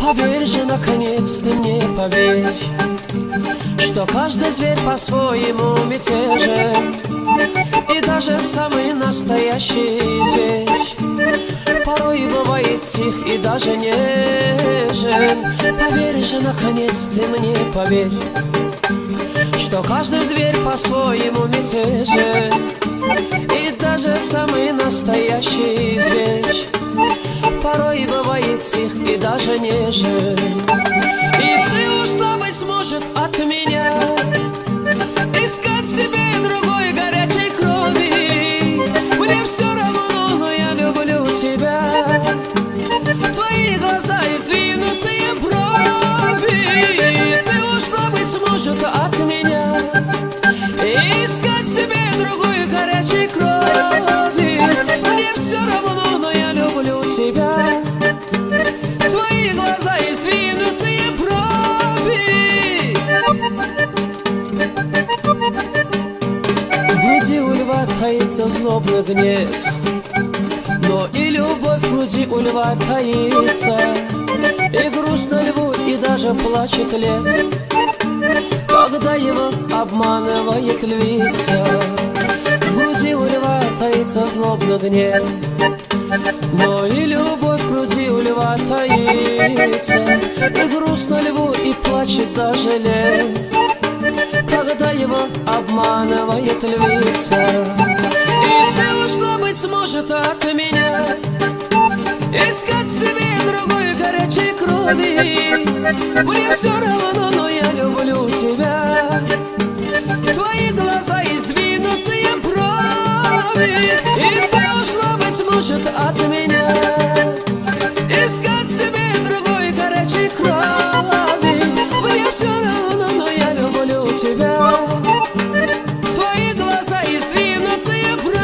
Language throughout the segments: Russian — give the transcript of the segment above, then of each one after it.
Поверь же, наконец ты мне поверь, что каждый зверь по-своему мятежен, и даже самый настоящий зверь порой бывает тих и даже нежен. Поверь же, наконец ты мне поверь, что каждый зверь по-своему мятежен, и даже самый настоящий зверь порой бывает тих и даже нежен. И ты ушла, быть может, от меня, искать себе другой горячей крови. Мне все равно, но я люблю тебя. Твои глаза и сдвинутые брови. Ты ушла, быть может, от меня, искать себе другой горячей крови. Мне все равно, но я люблю тебя. Твои глаза и сдвинутые брови. В груди у льва таится злобный гнев, но и любовь в груди у льва таится. И грустно льву, и даже плачет лев, когда его обманывает львица. В груди у льва таится злобный гнев, но и любовь в груди у льва таится. И грустно льву, и плачет даже лев, когда его обманывает львица. И ты ушла, быть может, от меня, искать себе другой горячей крови. Мне все равно, но я люблю тебя. Твои глаза и сдвинутые брови. И ты ушла, быть может, от меня, искать себе другой горячей крови. Мне все равно, но я люблю тебя. Твои глаза и сдвинутые брови.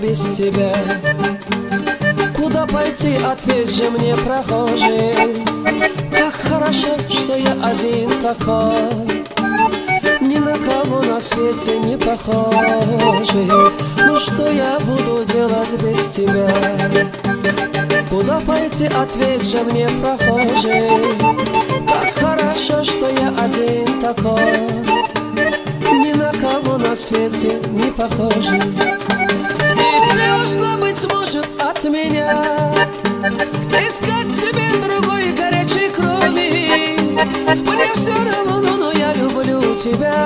Без тебя куда пойти, ответь же мне, прохожий. Как хорошо, что я один такой, ни на кого на свете не похожий. Ну что я буду делать без тебя? Куда пойти, ответь же мне, прохожий. Как хорошо, что я один такой, ни на кого на свете не похожий. Ты ушла, быть может, от меня, искать себе другой горячей крови. Мне все равно, но я люблю тебя.